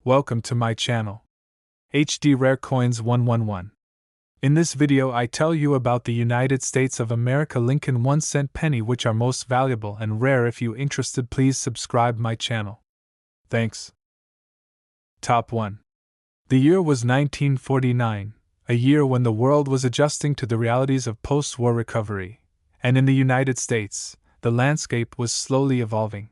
Welcome to my channel, HD Rare Coins 111. In this video I tell you about the United States of America Lincoln 1-cent penny, which are most valuable and rare. If you interested, please subscribe my channel. Thanks. Top 1. The year was 1949, a year when the world was adjusting to the realities of post-war recovery, and in the United States, the landscape was slowly evolving.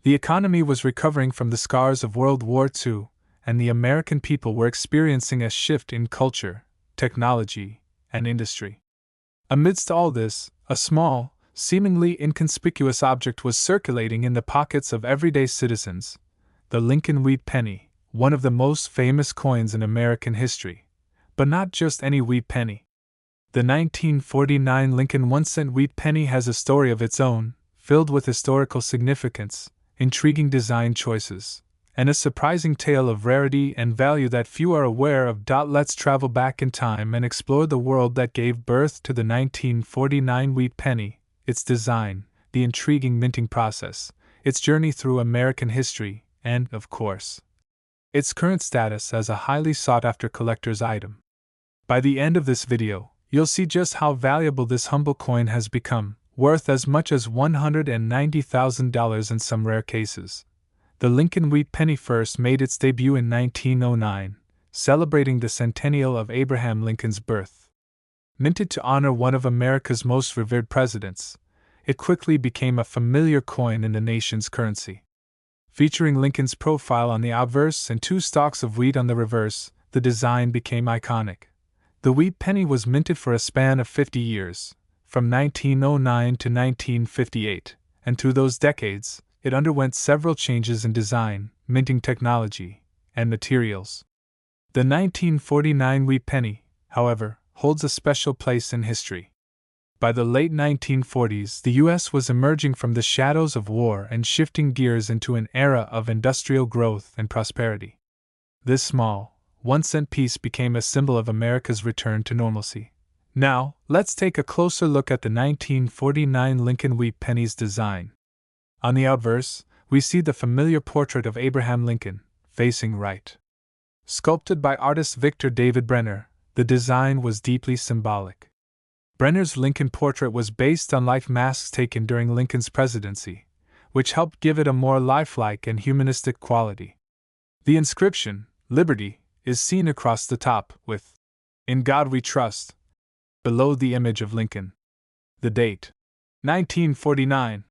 The economy was recovering from the scars of World War II, and the American people were experiencing a shift in culture, technology, and industry. Amidst all this, a small, seemingly inconspicuous object was circulating in the pockets of everyday citizens: the Lincoln wheat penny, one of the most famous coins in American history. But not just any wheat penny. The 1949 Lincoln 1-cent wheat penny has a story of its own, filled with historical significance, intriguing design choices, and a surprising tale of rarity and value that few are aware of. Let's travel back in time and explore the world that gave birth to the 1949 wheat penny, its design, the intriguing minting process, its journey through American history, and, of course, its current status as a highly sought-after collector's item. By the end of this video, you'll see just how valuable this humble coin has become, worth as much as $190,000 in some rare cases. The Lincoln wheat penny first made its debut in 1909, celebrating the centennial of Abraham Lincoln's birth. Minted to honor one of America's most revered presidents, it quickly became a familiar coin in the nation's currency. Featuring Lincoln's profile on the obverse and two stalks of wheat on the reverse, the design became iconic. The wheat penny was minted for a span of 50 years, from 1909 to 1958, and through those decades, it underwent several changes in design, minting technology, and materials. The 1949 wheat penny, however, holds a special place in history. By the late 1940s, the U.S. was emerging from the shadows of war and shifting gears into an era of industrial growth and prosperity. This small, 1-cent piece became a symbol of America's return to normalcy. Now, let's take a closer look at the 1949 Lincoln wheat penny's design. On the obverse, we see the familiar portrait of Abraham Lincoln, facing right. Sculpted by artist Victor David Brenner, the design was deeply symbolic. Brenner's Lincoln portrait was based on life masks taken during Lincoln's presidency, which helped give it a more lifelike and humanistic quality. The inscription, "Liberty," is seen across the top, with "In God We Trust" below the image of Lincoln. The date, 1949,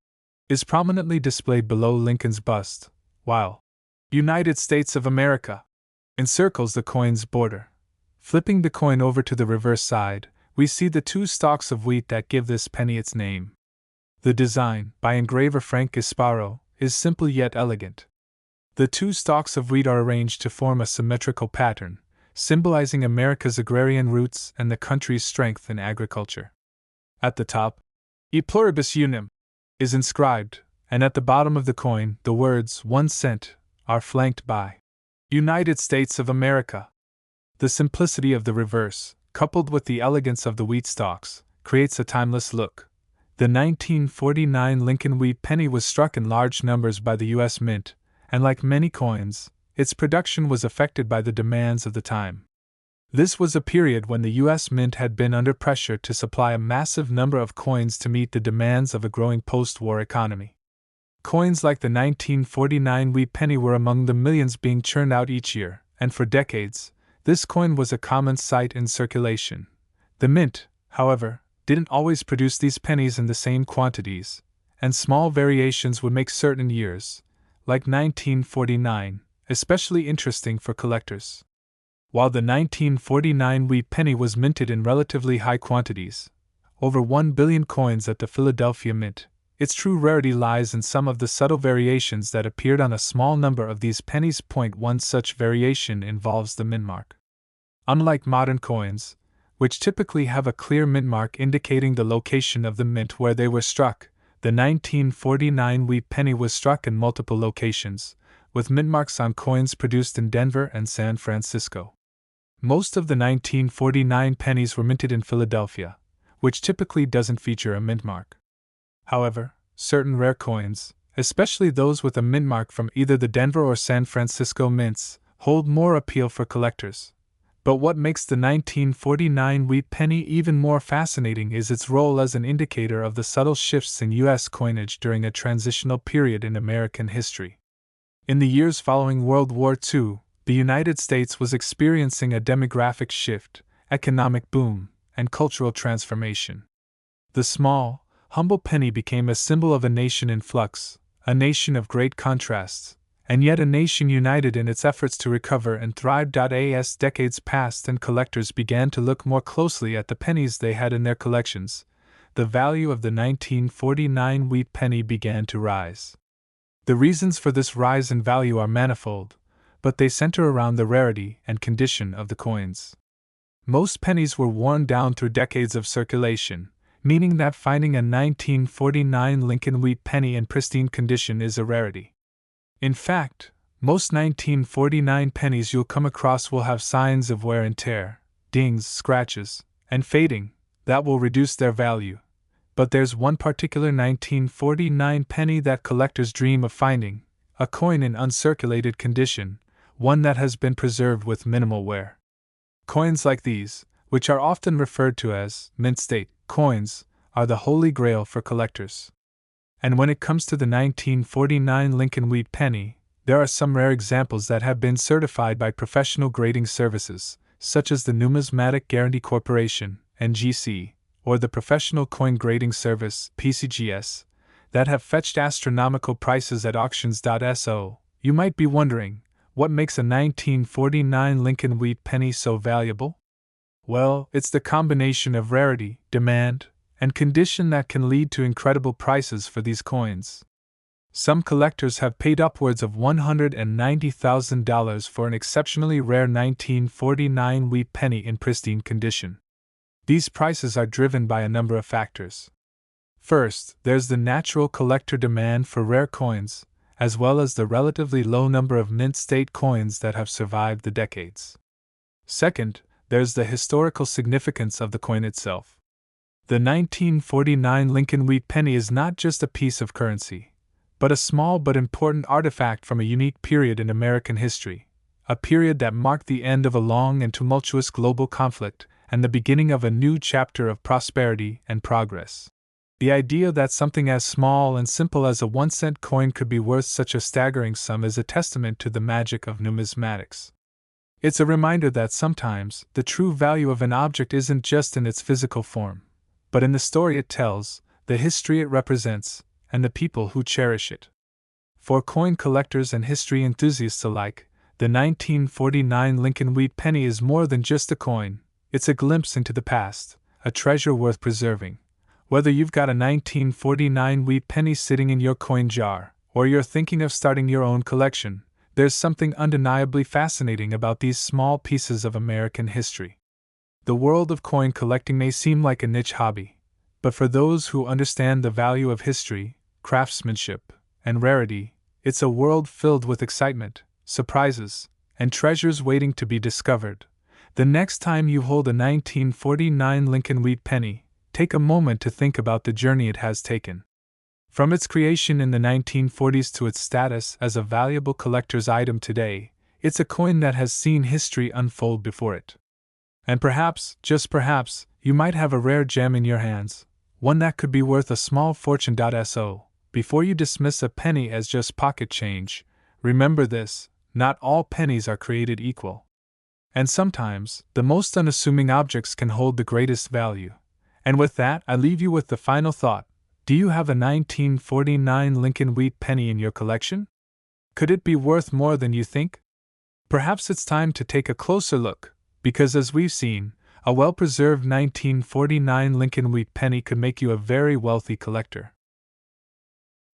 is prominently displayed below Lincoln's bust, while "United States of America" encircles the coin's border. Flipping the coin over to the reverse side, we see the two stalks of wheat that give this penny its name. The design, by engraver Frank Gasparo, is simple yet elegant. The two stalks of wheat are arranged to form a symmetrical pattern, symbolizing America's agrarian roots and the country's strength in agriculture. At the top, "E pluribus unum" is inscribed, and at the bottom of the coin, the words 1 cent are flanked by "United States of America." The simplicity of the reverse, coupled with the elegance of the wheat stalks, creates a timeless look. The 1949 Lincoln wheat penny was struck in large numbers by the U.S. Mint, and like many coins, its production was affected by the demands of the time. This was a period when the U.S. Mint had been under pressure to supply a massive number of coins to meet the demands of a growing post-war economy. Coins like the 1949 wheat penny were among the millions being churned out each year, and for decades, this coin was a common sight in circulation. The Mint, however, didn't always produce these pennies in the same quantities, and small variations would make certain years, like 1949, especially interesting for collectors. While the 1949 wheat penny was minted in relatively high quantities, over 1 billion coins at the Philadelphia Mint, its true rarity lies in some of the subtle variations that appeared on a small number of these pennies. One such variation involves the mint mark. Unlike modern coins, which typically have a clear mint mark indicating the location of the mint where they were struck, the 1949 wheat penny was struck in multiple locations, with mint marks on coins produced in Denver and San Francisco. Most of the 1949 pennies were minted in Philadelphia, which typically doesn't feature a mint mark. However, certain rare coins, especially those with a mint mark from either the Denver or San Francisco mints, hold more appeal for collectors. But what makes the 1949 wheat penny even more fascinating is its role as an indicator of the subtle shifts in U.S. coinage during a transitional period in American history. In the years following World War II, the United States was experiencing a demographic shift, economic boom, and cultural transformation. The small, humble penny became a symbol of a nation in flux, a nation of great contrasts, and yet a nation united in its efforts to recover and thrive. As decades passed and collectors began to look more closely at the pennies they had in their collections, the value of the 1949 wheat penny began to rise. The reasons for this rise in value are manifold, but they center around the rarity and condition of the coins. Most pennies were worn down through decades of circulation, meaning that finding a 1949 Lincoln wheat penny in pristine condition is a rarity. In fact, most 1949 pennies you'll come across will have signs of wear and tear, dings, scratches, and fading that will reduce their value. But there's one particular 1949 penny that collectors dream of finding, a coin in uncirculated condition, one that has been preserved with minimal wear. Coins like these, which are often referred to as mint state coins, are the holy grail for collectors. And when it comes to the 1949 Lincoln wheat penny, there are some rare examples that have been certified by professional grading services, such as the Numismatic Guarantee Corporation, NGC, or the Professional Coin Grading Service, PCGS, that have fetched astronomical prices at auctions.so. You might be wondering, what makes a 1949 Lincoln wheat penny so valuable? Well, it's the combination of rarity, demand, and condition that can lead to incredible prices for these coins. Some collectors have paid upwards of $190,000 for an exceptionally rare 1949 wheat penny in pristine condition. These prices are driven by a number of factors. First, there's the natural collector demand for rare coins, as well as the relatively low number of mint state coins that have survived the decades. Second, there's the historical significance of the coin itself. The 1949 Lincoln wheat penny is not just a piece of currency, but a small but important artifact from a unique period in American history, a period that marked the end of a long and tumultuous global conflict and the beginning of a new chapter of prosperity and progress. The idea that something as small and simple as a 1-cent coin could be worth such a staggering sum is a testament to the magic of numismatics. It's a reminder that sometimes the true value of an object isn't just in its physical form, but in the story it tells, the history it represents, and the people who cherish it. For coin collectors and history enthusiasts alike, the 1949 Lincoln wheat penny is more than just a coin, it's a glimpse into the past, a treasure worth preserving. Whether you've got a 1949 wheat penny sitting in your coin jar, or you're thinking of starting your own collection, there's something undeniably fascinating about these small pieces of American history. The world of coin collecting may seem like a niche hobby, but for those who understand the value of history, craftsmanship, and rarity, it's a world filled with excitement, surprises, and treasures waiting to be discovered. The next time you hold a 1949 Lincoln wheat penny, take a moment to think about the journey it has taken. From its creation in the 1940s to its status as a valuable collector's item today, it's a coin that has seen history unfold before it. And perhaps, just perhaps, you might have a rare gem in your hands, one that could be worth a small fortune. So, before you dismiss a penny as just pocket change, remember this: not all pennies are created equal. And sometimes, the most unassuming objects can hold the greatest value. And with that, I leave you with the final thought. Do you have a 1949 Lincoln wheat penny in your collection? Could it be worth more than you think? Perhaps it's time to take a closer look, because as we've seen, a well-preserved 1949 Lincoln wheat penny could make you a very wealthy collector.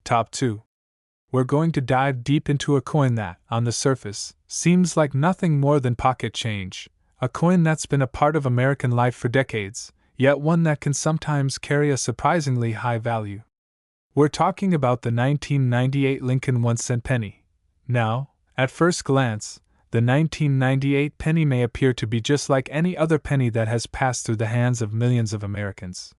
Top 2. We're going to dive deep into a coin that, on the surface, seems like nothing more than pocket change, a coin that's been a part of American life for decades, yet one that can sometimes carry a surprisingly high value. We're talking about the 1998 Lincoln 1-cent penny. Now, at first glance, the 1998 penny may appear to be just like any other penny that has passed through the hands of millions of Americans.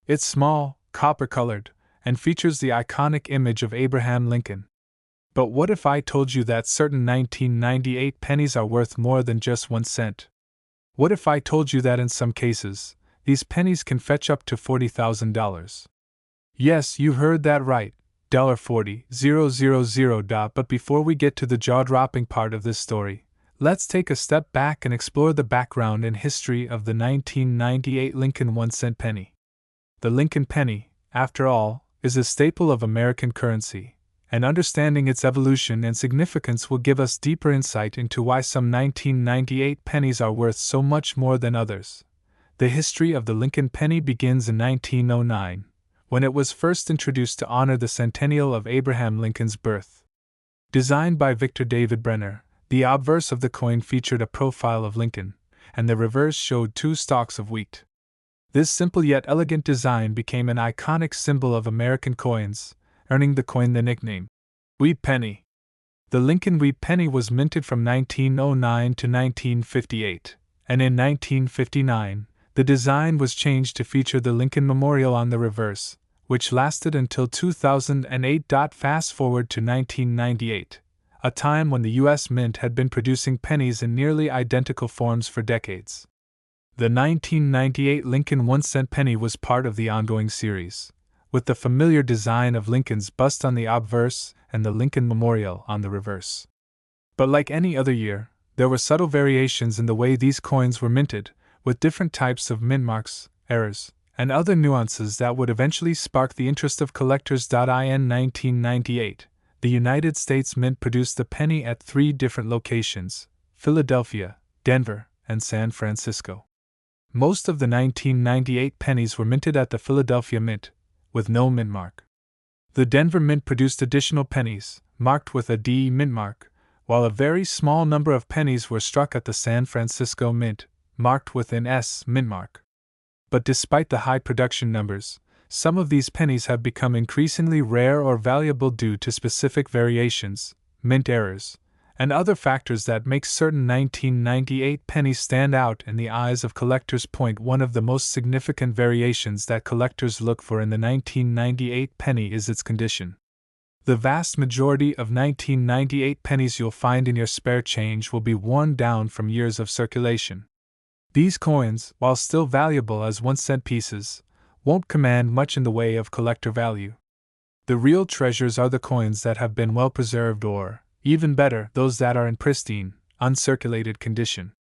It's small, copper-colored, and features the iconic image of Abraham Lincoln. But what if I told you that certain 1998 pennies are worth more than just 1 cent? What if I told you that in some cases, these pennies can fetch up to $40,000? Yes, you heard that right, $40,000. But before we get to the jaw-dropping part of this story, let's take a step back and explore the background and history of the 1998 Lincoln 1-cent penny. The Lincoln penny, after all, is a staple of American currency, and understanding its evolution and significance will give us deeper insight into why some 1998 pennies are worth so much more than others. The history of the Lincoln penny begins in 1909, when it was first introduced to honor the centennial of Abraham Lincoln's birth. Designed by Victor David Brenner, the obverse of the coin featured a profile of Lincoln, and the reverse showed 2 stalks of wheat. This simple yet elegant design became an iconic symbol of American coins, earning the coin the nickname Wheat Penny. The Lincoln Wheat Penny was minted from 1909 to 1958, and in 1959, the design was changed to feature the Lincoln Memorial on the reverse, which lasted until 2008. Fast forward to 1998, a time when the U.S. Mint had been producing pennies in nearly identical forms for decades. The 1998 Lincoln 1-cent penny was part of the ongoing series, with the familiar design of Lincoln's bust on the obverse and the Lincoln Memorial on the reverse. But like any other year, there were subtle variations in the way these coins were minted, with different types of mint marks, errors, and other nuances that would eventually spark the interest of collectors. In 1998, the United States Mint produced the penny at 3 different locations: Philadelphia, Denver, and San Francisco. Most of the 1998 pennies were minted at the Philadelphia Mint, with no mint mark. The Denver Mint produced additional pennies, marked with a D mint mark, while a very small number of pennies were struck at the San Francisco Mint, marked with an S mint mark. But despite the high production numbers, some of these pennies have become increasingly rare or valuable due to specific variations, mint errors, and other factors that make certain 1998 pennies stand out in the eyes of collectors. One of the most significant variations that collectors look for in the 1998 penny is its condition. The vast majority of 1998 pennies you'll find in your spare change will be worn down from years of circulation. These coins, while still valuable as 1-cent pieces, won't command much in the way of collector value. The real treasures are the coins that have been well preserved, or, even better, those that are in pristine, uncirculated condition.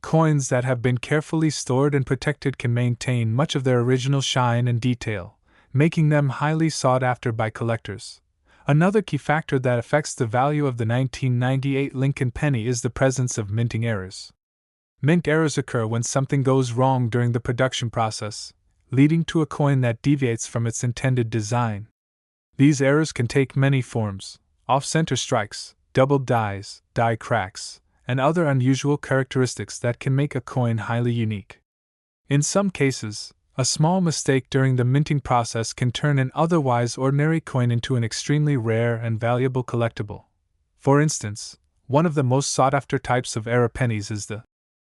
Coins that have been carefully stored and protected can maintain much of their original shine and detail, making them highly sought after by collectors. Another key factor that affects the value of the 1998 Lincoln penny is the presence of minting errors. Mint errors occur when something goes wrong during the production process, leading to a coin that deviates from its intended design. These errors can take many forms: off-center strikes, doubled dies, die cracks, and other unusual characteristics that can make a coin highly unique. In some cases, a small mistake during the minting process can turn an otherwise ordinary coin into an extremely rare and valuable collectible. For instance, one of the most sought-after types of error pennies is the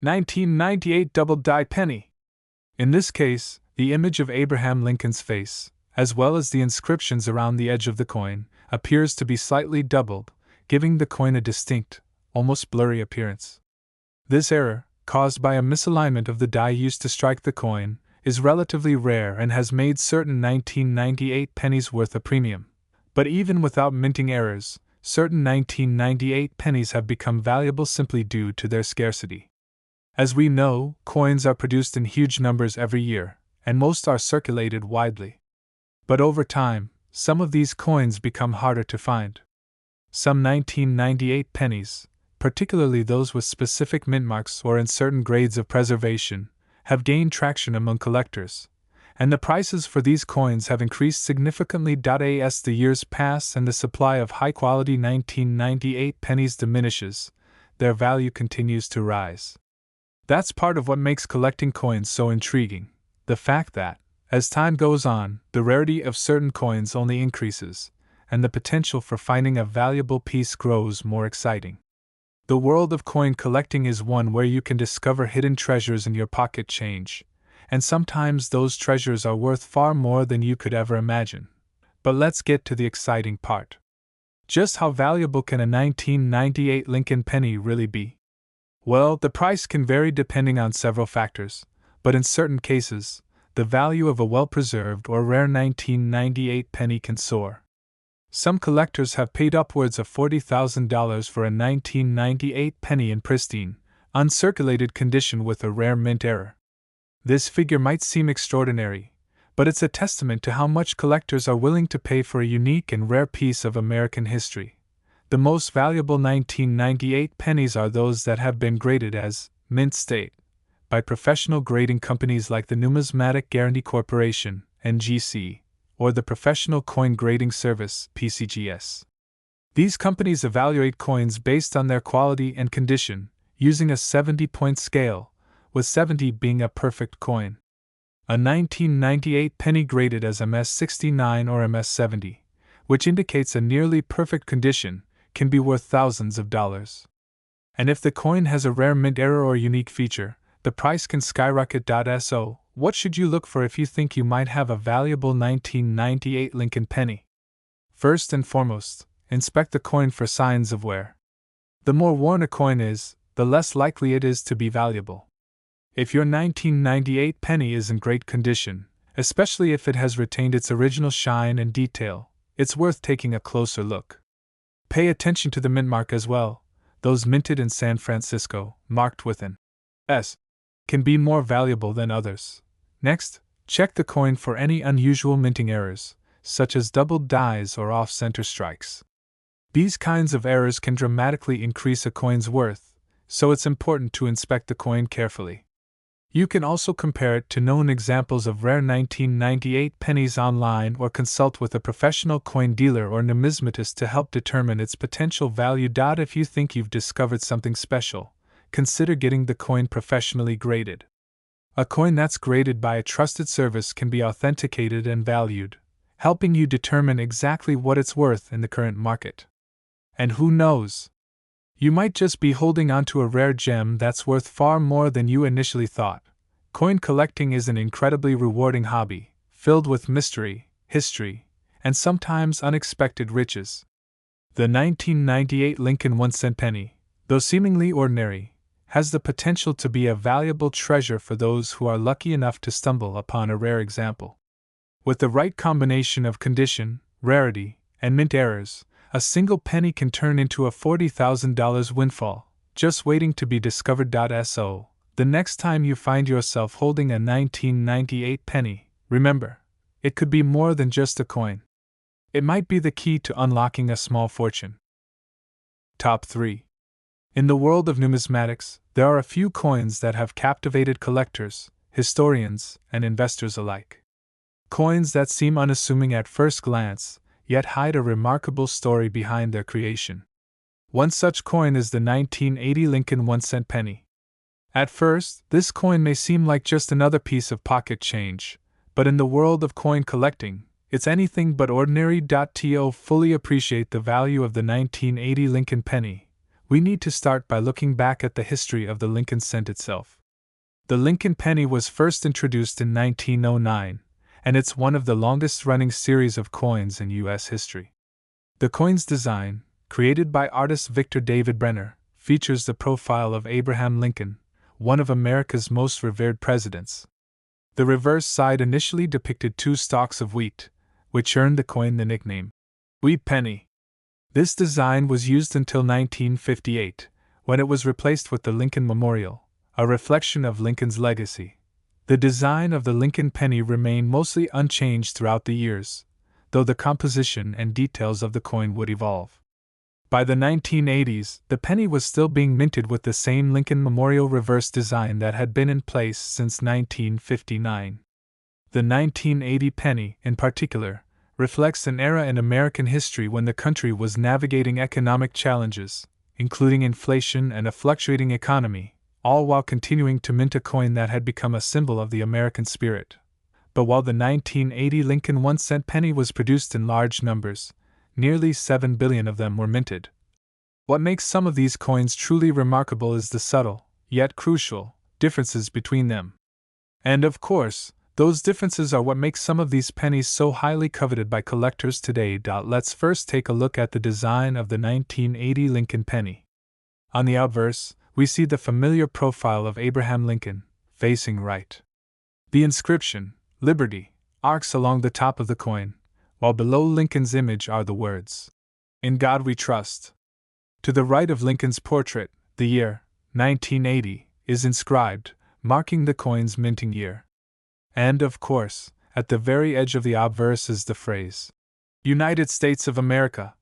1998 double-die penny. In this case, the image of Abraham Lincoln's face, as well as the inscriptions around the edge of the coin, appears to be slightly doubled, giving the coin a distinct, almost blurry appearance. This error, caused by a misalignment of the die used to strike the coin, is relatively rare and has made certain 1998 pennies worth a premium. But even without minting errors, certain 1998 pennies have become valuable simply due to their scarcity. As we know, coins are produced in huge numbers every year, and most are circulated widely. But over time, some of these coins become harder to find. Some 1998 pennies, particularly those with specific mint marks or in certain grades of preservation, have gained traction among collectors, and the prices for these coins have increased significantly. As the years pass and the supply of high-quality 1998 pennies diminishes, their value continues to rise. That's part of what makes collecting coins so intriguing, the fact that, as time goes on, the rarity of certain coins only increases, and the potential for finding a valuable piece grows more exciting. The world of coin collecting is one where you can discover hidden treasures in your pocket change, and sometimes those treasures are worth far more than you could ever imagine. But let's get to the exciting part. Just how valuable can a 1998 Lincoln penny really be? Well, the price can vary depending on several factors, but in certain cases, the value of a well-preserved or rare 1998 penny can soar. Some collectors have paid upwards of $40,000 for a 1998 penny in pristine, uncirculated condition with a rare mint error. This figure might seem extraordinary, but it's a testament to how much collectors are willing to pay for a unique and rare piece of American history. The most valuable 1998 pennies are those that have been graded as mint state by professional grading companies like the Numismatic Guarantee Corporation, NGC, or the Professional Coin Grading Service, PCGS. These companies evaluate coins based on their quality and condition, using a 70-point scale, with 70 being a perfect coin. A 1998 penny graded as MS69 or MS70, which indicates a nearly perfect condition, can be worth thousands of dollars. And if the coin has a rare mint error or unique feature, the price can skyrocket. So, what should you look for if you think you might have a valuable 1998 Lincoln penny? First and foremost, inspect the coin for signs of wear. The more worn a coin is, the less likely it is to be valuable. If your 1998 penny is in great condition, especially if it has retained its original shine and detail, it's worth taking a closer look. Pay attention to the mint mark as well. Those minted in San Francisco, marked with an S, can be more valuable than others. Next, check the coin for any unusual minting errors, such as doubled dies or off-center strikes. These kinds of errors can dramatically increase a coin's worth, so it's important to inspect the coin carefully. You can also compare it to known examples of rare 1998 pennies online or consult with a professional coin dealer or numismatist to help determine its potential value. If you think you've discovered something special, consider getting the coin professionally graded. A coin that's graded by a trusted service can be authenticated and valued, helping you determine exactly what it's worth in the current market. And who knows? You might just be holding onto a rare gem that's worth far more than you initially thought. Coin collecting is an incredibly rewarding hobby, filled with mystery, history, and sometimes unexpected riches. The 1998 Lincoln 1-cent penny, though seemingly ordinary, has the potential to be a valuable treasure for those who are lucky enough to stumble upon a rare example. With the right combination of condition, rarity, and mint errors, a single penny can turn into a $40,000 windfall, just waiting to be discovered. So, the next time you find yourself holding a 1998 penny, remember, it could be more than just a coin. It might be the key to unlocking a small fortune. Top 3. In the world of numismatics, there are a few coins that have captivated collectors, historians, and investors alike. Coins that seem unassuming at first glance, yet hide a remarkable story behind their creation. One such coin is the 1980 Lincoln 1-cent penny. At first, this coin may seem like just another piece of pocket change, but in the world of coin collecting, it's anything but ordinary. To fully appreciate the value of the 1980 Lincoln penny, we need to start by looking back at the history of the Lincoln cent itself. The Lincoln penny was first introduced in 1909, and it's one of the longest-running series of coins in U.S. history. The coin's design, created by artist Victor David Brenner, features the profile of Abraham Lincoln, one of America's most revered presidents. The reverse side initially depicted 2 stalks of wheat, which earned the coin the nickname Wheat Penny. This design was used until 1958, when it was replaced with the Lincoln Memorial, a reflection of Lincoln's legacy. The design of the Lincoln penny remained mostly unchanged throughout the years, though the composition and details of the coin would evolve. By the 1980s, the penny was still being minted with the same Lincoln Memorial reverse design that had been in place since 1959. The 1980 penny, in particular, reflects an era in American history when the country was navigating economic challenges, including inflation and a fluctuating economy, all while continuing to mint a coin that had become a symbol of the American spirit. But while the 1980 Lincoln 1-cent penny was produced in large numbers, nearly 7 billion of them were minted. What makes some of these coins truly remarkable is the subtle, yet crucial, differences between them. And of course, Those differences are what makes some of these pennies so highly coveted by collectors today. Let's first take a look at the design of the 1980 Lincoln penny. On the obverse, we see the familiar profile of Abraham Lincoln, facing right. The inscription, Liberty, arcs along the top of the coin, while below Lincoln's image are the words, In God We Trust. To the right of Lincoln's portrait, the year, 1980, is inscribed, marking the coin's minting year. And, of course, at the very edge of the obverse is the phrase, United States of America,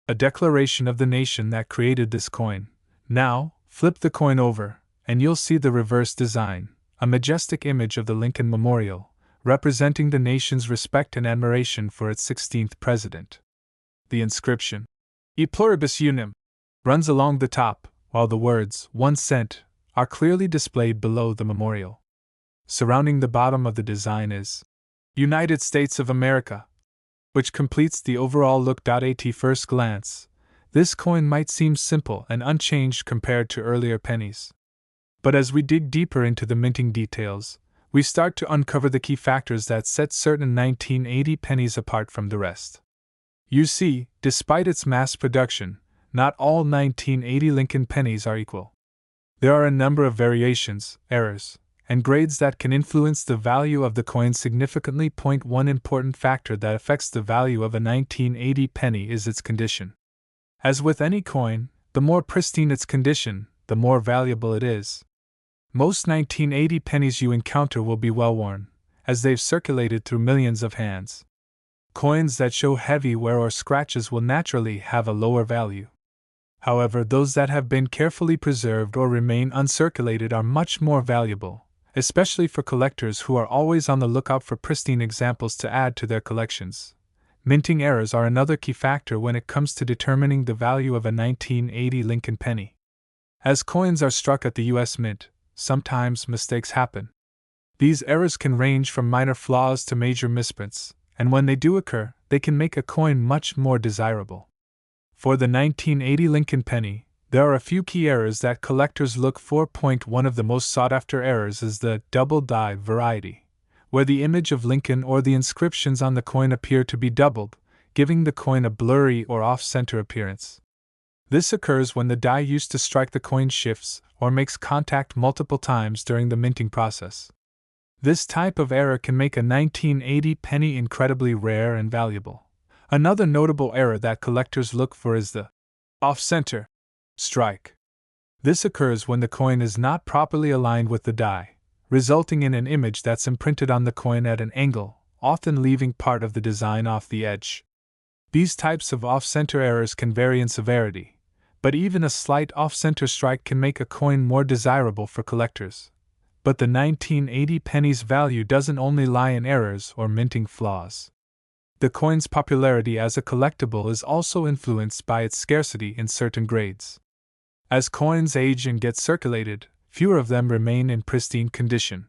a declaration of the nation that created this coin. Now, flip the coin over, and you'll see the reverse design, a majestic image of the Lincoln Memorial, representing the nation's respect and admiration for its 16th president. The inscription, E pluribus unum, runs along the top, while the words, 1 cent, are clearly displayed below the memorial. Surrounding the bottom of the design is United States of America, which completes the overall look. At first glance, this coin might seem simple and unchanged compared to earlier pennies. But as we dig deeper into the minting details, we start to uncover the key factors that set certain 1980 pennies apart from the rest. You see, despite its mass production, not all 1980 Lincoln pennies are equal. There are a number of variations, errors, and grades that can influence the value of the coin significantly. One important factor that affects the value of a 1980 penny is its condition. As with any coin, the more pristine its condition, the more valuable it is. Most 1980 pennies you encounter will be well worn, as they've circulated through millions of hands. Coins that show heavy wear or scratches will naturally have a lower value. However, those that have been carefully preserved or remain uncirculated are much more valuable, especially for collectors who are always on the lookout for pristine examples to add to their collections. Minting errors are another key factor when it comes to determining the value of a 1980 Lincoln penny. As coins are struck at the U.S. Mint, sometimes mistakes happen. These errors can range from minor flaws to major misprints, and when they do occur, they can make a coin much more desirable. For the 1980 Lincoln penny, there are a few key errors that collectors look for. One of the most sought-after errors is the double die variety, where the image of Lincoln or the inscriptions on the coin appear to be doubled, giving the coin a blurry or off-center appearance. This occurs when the die used to strike the coin shifts or makes contact multiple times during the minting process. This type of error can make a 1980 penny incredibly rare and valuable. Another notable error that collectors look for is the off-center strike. This occurs when the coin is not properly aligned with the die, resulting in an image that's imprinted on the coin at an angle, often leaving part of the design off the edge. These types of off-center errors can vary in severity, but even a slight off-center strike can make a coin more desirable for collectors. But the 1980 penny's value doesn't only lie in errors or minting flaws. The coin's popularity as a collectible is also influenced by its scarcity in certain grades. As coins age and get circulated, fewer of them remain in pristine condition.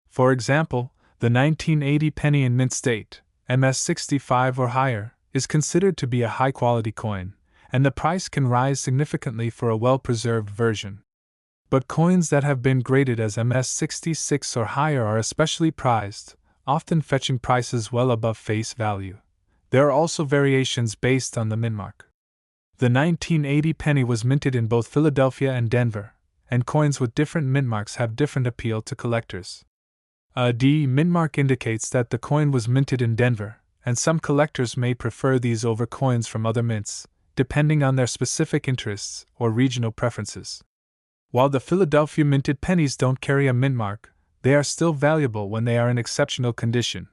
For example, the 1980 penny in mint state, MS65 or higher, is considered to be a high-quality coin, and the price can rise significantly for a well-preserved version. But coins that have been graded as MS66 or higher are especially prized, often fetching prices well above face value. There are also variations based on the mint mark. The 1980 penny was minted in both Philadelphia and Denver, and coins with different mint marks have different appeal to collectors. A D mint mark indicates that the coin was minted in Denver, and some collectors may prefer these over coins from other mints, depending on their specific interests or regional preferences. While the Philadelphia minted pennies don't carry a mint mark, they are still valuable when they are in exceptional condition.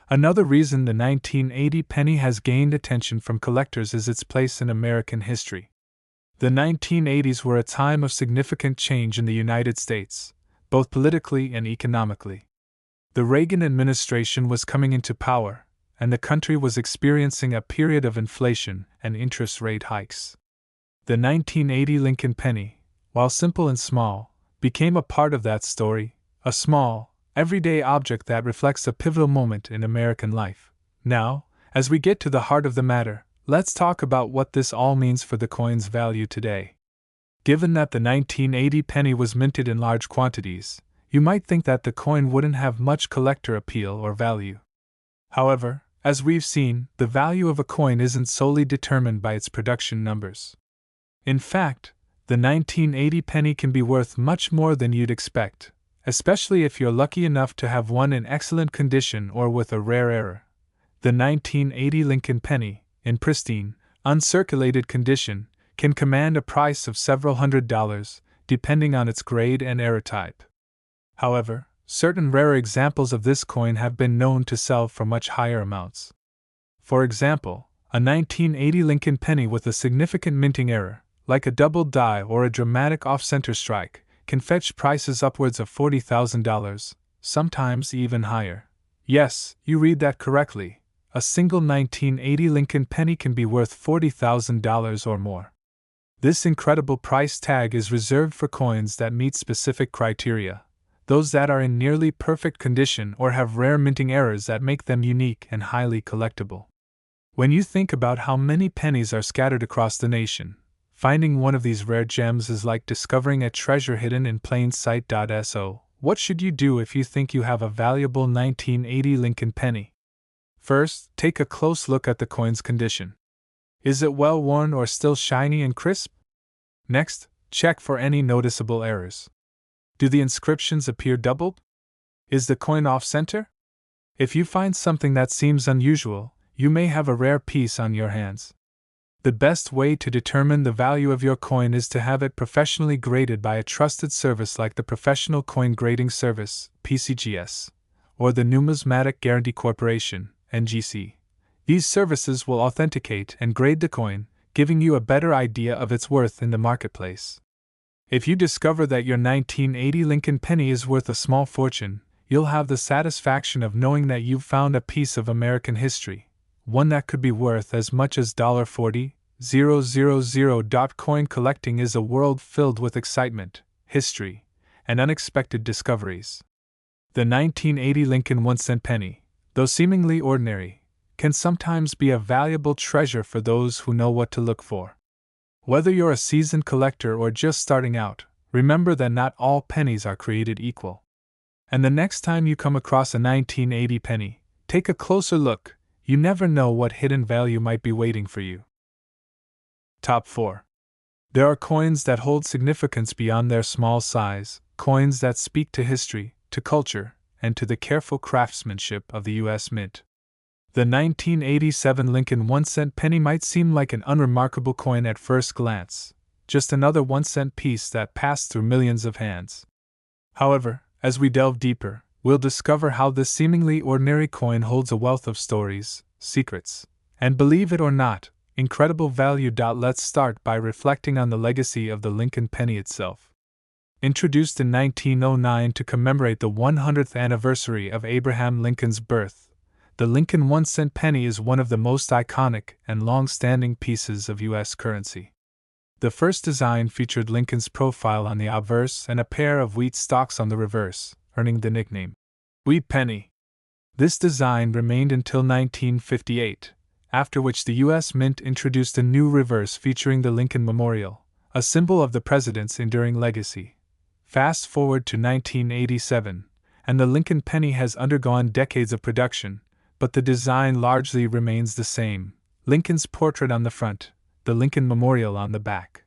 Another reason the 1980 penny has gained attention from collectors is its place in American history. The 1980s were a time of significant change in the United States, both politically and economically. The Reagan administration was coming into power, and the country was experiencing a period of inflation and interest rate hikes. The 1980 Lincoln penny, while simple and small, became a part of that story, a small, everyday object that reflects a pivotal moment in American life. Now, as we get to the heart of the matter, let's talk about what this all means for the coin's value today. Given that the 1980 penny was minted in large quantities, you might think that the coin wouldn't have much collector appeal or value. However, as we've seen, the value of a coin isn't solely determined by its production numbers. In fact, the 1980 penny can be worth much more than you'd expect, especially if you're lucky enough to have one in excellent condition or with a rare error. The 1980 Lincoln penny, in pristine, uncirculated condition, can command a price of several $100s, depending on its grade and error type. However, certain rare examples of this coin have been known to sell for much higher amounts. For example, a 1980 Lincoln penny with a significant minting error, like a double die or a dramatic off-center strike, can fetch prices upwards of $40,000, sometimes even higher. Yes, you read that correctly. A single 1980 Lincoln penny can be worth $40,000 or more. This incredible price tag is reserved for coins that meet specific criteria, those that are in nearly perfect condition or have rare minting errors that make them unique and highly collectible. When you think about how many pennies are scattered across the nation, finding one of these rare gems is like discovering a treasure hidden in plain sight. So, what should you do if you think you have a valuable 1980 Lincoln penny? First, take a close look at the coin's condition. Is it well worn or still shiny and crisp? Next, check for any noticeable errors. Do the inscriptions appear doubled? Is the coin off-center? If you find something that seems unusual, you may have a rare piece on your hands. The best way to determine the value of your coin is to have it professionally graded by a trusted service like the Professional Coin Grading Service, PCGS, or the Numismatic Guarantee Corporation, NGC. These services will authenticate and grade the coin, giving you a better idea of its worth in the marketplace. If you discover that your 1980 Lincoln penny is worth a small fortune, you'll have the satisfaction of knowing that you've found a piece of American history, one that could be worth as much as $40,000. Coin collecting is a world filled with excitement, history, and unexpected discoveries. The 1980 Lincoln 1-cent penny, though seemingly ordinary, can sometimes be a valuable treasure for those who know what to look for. Whether you're a seasoned collector or just starting out, remember that not all pennies are created equal. And the next time you come across a 1980 penny, take a closer look. You never know what hidden value might be waiting for you. Top 4. There are coins that hold significance beyond their small size, coins that speak to history, to culture, and to the careful craftsmanship of the U.S. Mint. The 1987 Lincoln 1-cent penny might seem like an unremarkable coin at first glance, just another 1-cent piece that passed through millions of hands. However, as we delve deeper, we'll discover how this seemingly ordinary coin holds a wealth of stories, secrets, and, believe it or not, incredible value. Let's start by reflecting on the legacy of the Lincoln penny itself. Introduced in 1909 to commemorate the 100th anniversary of Abraham Lincoln's birth, the Lincoln 1-cent penny is one of the most iconic and long-standing pieces of U.S. currency. The first design featured Lincoln's profile on the obverse and a pair of wheat stalks on the reverse, earning the nickname Wheat Penny. This design remained until 1958, after which the U.S. Mint introduced a new reverse featuring the Lincoln Memorial, a symbol of the president's enduring legacy. Fast forward to 1987, and the Lincoln penny has undergone decades of production, but the design largely remains the same: Lincoln's portrait on the front, the Lincoln Memorial on the back.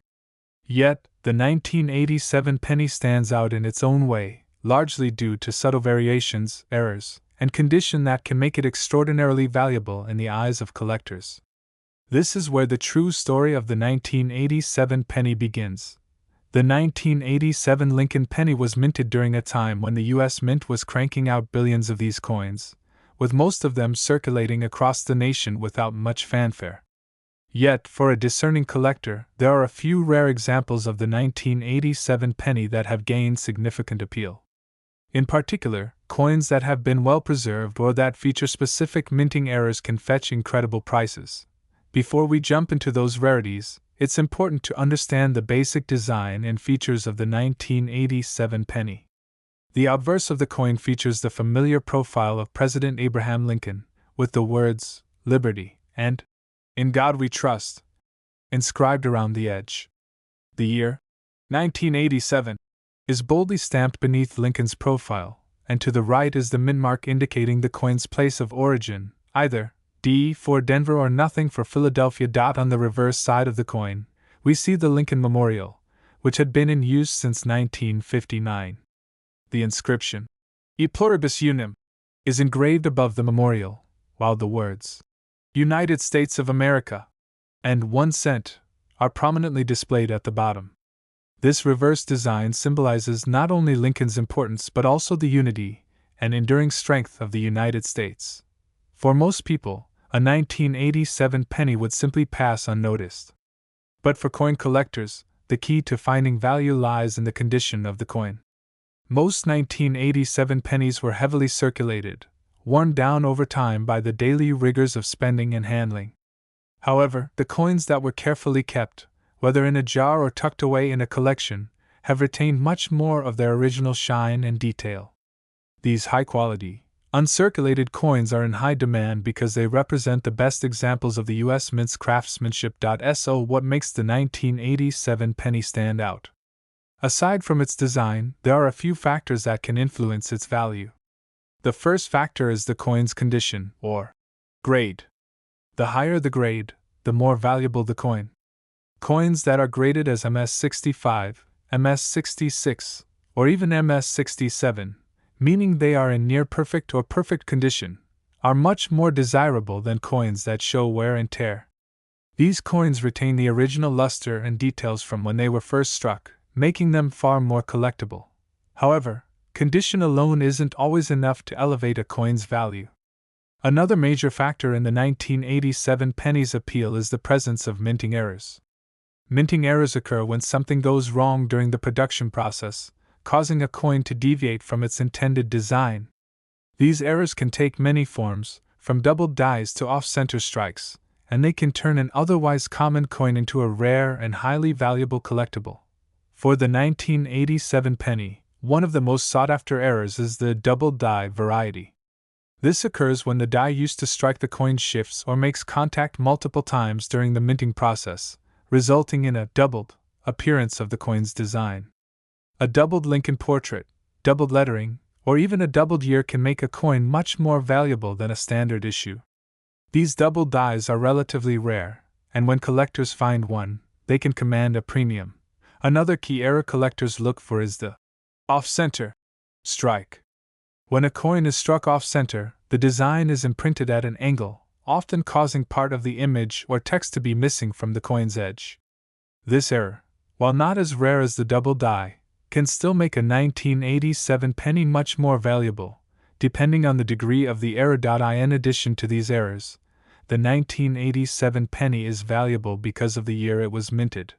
Yet, the 1987 penny stands out in its own way, largely due to subtle variations, errors, and condition that can make it extraordinarily valuable in the eyes of collectors. This is where the true story of the 1987 penny begins. The 1987 Lincoln penny was minted during a time when the U.S. Mint was cranking out billions of these coins, with most of them circulating across the nation without much fanfare. Yet, for a discerning collector, there are a few rare examples of the 1987 penny that have gained significant appeal. In particular, coins that have been well preserved or that feature specific minting errors can fetch incredible prices. Before we jump into those rarities, it's important to understand the basic design and features of the 1987 penny. The obverse of the coin features the familiar profile of President Abraham Lincoln, with the words, "Liberty," and "In God We Trust," inscribed around the edge. The year? 1987. is boldly stamped beneath Lincoln's profile, and to the right is the mint mark indicating the coin's place of origin, either D for Denver or nothing for Philadelphia. On the reverse side of the coin, we see the Lincoln Memorial, which had been in use since 1959. The inscription, E pluribus unum, is engraved above the memorial, while the words, United States of America, and 1 cent, are prominently displayed at the bottom. This reverse design symbolizes not only Lincoln's importance but also the unity and enduring strength of the United States. For most people, a 1987 penny would simply pass unnoticed. But for coin collectors, the key to finding value lies in the condition of the coin. Most 1987 pennies were heavily circulated, worn down over time by the daily rigors of spending and handling. However, the coins that were carefully kept, whether in a jar or tucked away in a collection, have retained much more of their original shine and detail. These high-quality, uncirculated coins are in high demand because they represent the best examples of the U.S. Mint's craftsmanship. So what makes the 1987 penny stand out? Aside from its design, there are a few factors that can influence its value. The first factor is the coin's condition, or grade. The higher the grade, the more valuable the coin. Coins that are graded as MS65, MS66, or even MS67, meaning they are in near perfect or perfect condition, are much more desirable than coins that show wear and tear. These coins retain the original luster and details from when they were first struck, making them far more collectible. However, condition alone isn't always enough to elevate a coin's value. Another major factor in the 1987 penny's appeal is the presence of minting errors. Minting errors occur when something goes wrong during the production process, causing a coin to deviate from its intended design. These errors can take many forms, from doubled dies to off-center strikes, and they can turn an otherwise common coin into a rare and highly valuable collectible. For the 1987 penny, one of the most sought-after errors is the doubled die variety. This occurs when the die used to strike the coin shifts or makes contact multiple times during the minting process, resulting in a doubled appearance of the coin's design. A doubled Lincoln portrait, doubled lettering, or even a doubled year can make a coin much more valuable than a standard issue. These doubled dies are relatively rare, and when collectors find one, they can command a premium. Another key error collectors look for is the off-center strike. When a coin is struck off-center, the design is imprinted at an angle, often causing part of the image or text to be missing from the coin's edge. This error, while not as rare as the double die, can still make a 1987 penny much more valuable, depending on the degree of the error. In addition to these errors, the 1987 penny is valuable because of the year it was minted.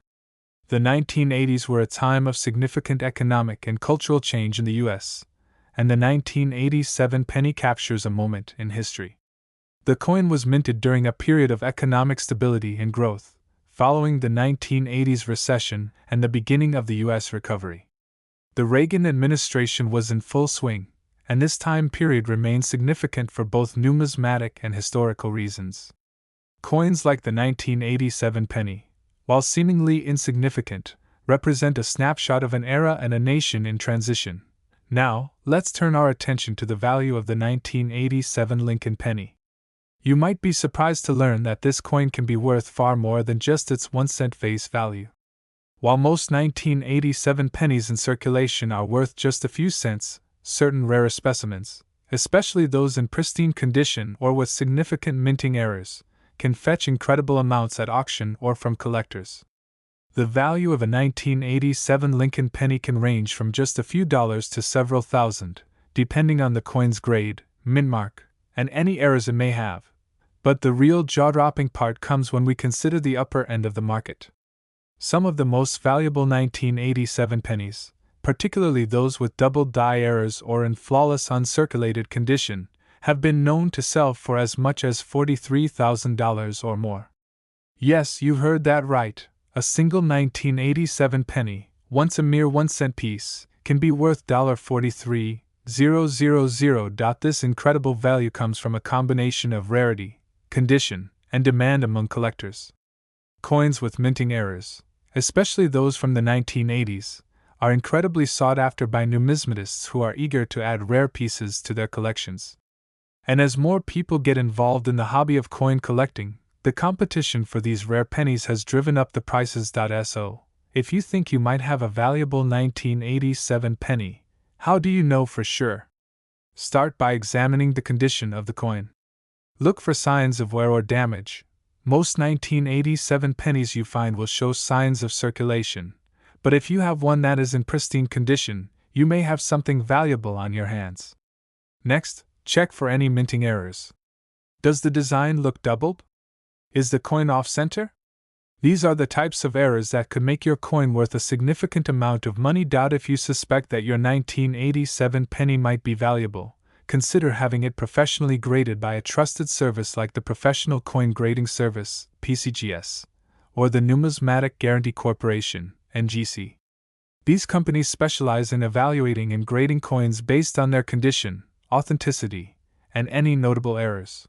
The 1980s were a time of significant economic and cultural change in the U.S., and the 1987 penny captures a moment in history. The coin was minted during a period of economic stability and growth, following the 1980s recession and the beginning of the U.S. recovery. The Reagan administration was in full swing, and this time period remained significant for both numismatic and historical reasons. Coins like the 1987 penny, while seemingly insignificant, represent a snapshot of an era and a nation in transition. Now, let's turn our attention to the value of the 1987 Lincoln penny. You might be surprised to learn that this coin can be worth far more than just its 1 cent face value. While most 1987 pennies in circulation are worth just a few cents, certain rare specimens, especially those in pristine condition or with significant minting errors, can fetch incredible amounts at auction or from collectors. The value of a 1987 Lincoln penny can range from just a few dollars to several thousand, depending on the coin's grade, mint mark, and any errors it may have. But the real jaw-dropping part comes when we consider the upper end of the market. Some of the most valuable 1987 pennies, particularly those with double die errors or in flawless uncirculated condition, have been known to sell for as much as $43,000 or more. Yes, you heard that right. A single 1987 penny, once a mere 1 cent piece, can be worth $43,000. This incredible value comes from a combination of rarity, condition, and demand among collectors. Coins with minting errors, especially those from the 1980s, are incredibly sought after by numismatists who are eager to add rare pieces to their collections. And as more people get involved in the hobby of coin collecting, the competition for these rare pennies has driven up the prices. So, if you think you might have a valuable 1987 penny, how do you know for sure? Start by examining the condition of the coin. Look for signs of wear or damage. Most 1987 pennies you find will show signs of circulation, but if you have one that is in pristine condition, you may have something valuable on your hands. Next, check for any minting errors. Does the design look doubled? Is the coin off-center? These are the types of errors that could make your coin worth a significant amount of money. If you suspect that your 1987 penny might be valuable, consider having it professionally graded by a trusted service like the Professional Coin Grading Service, PCGS, or the Numismatic Guarantee Corporation, NGC. These companies specialize in evaluating and grading coins based on their condition, authenticity, and any notable errors.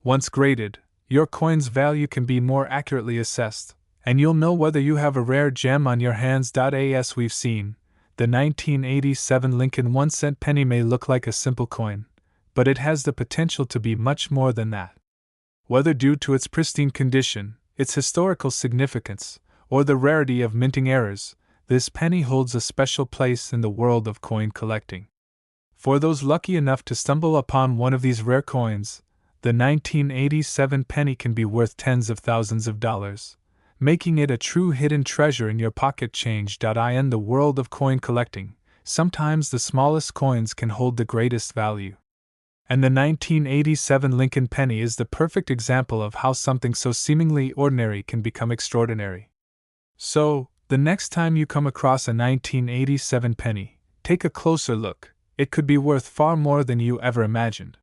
Once graded, your coin's value can be more accurately assessed, and you'll know whether you have a rare gem on your hands. As we've seen, the 1987 Lincoln 1-cent penny may look like a simple coin, but it has the potential to be much more than that. Whether due to its pristine condition, its historical significance, or the rarity of minting errors, this penny holds a special place in the world of coin collecting. For those lucky enough to stumble upon one of these rare coins, the 1987 penny can be worth tens of thousands of dollars, making it a true hidden treasure in your pocket. In the world of coin collecting, sometimes the smallest coins can hold the greatest value. And the 1987 Lincoln penny is the perfect example of how something so seemingly ordinary can become extraordinary. So, the next time you come across a 1987 penny, take a closer look. It could be worth far more than you ever imagined.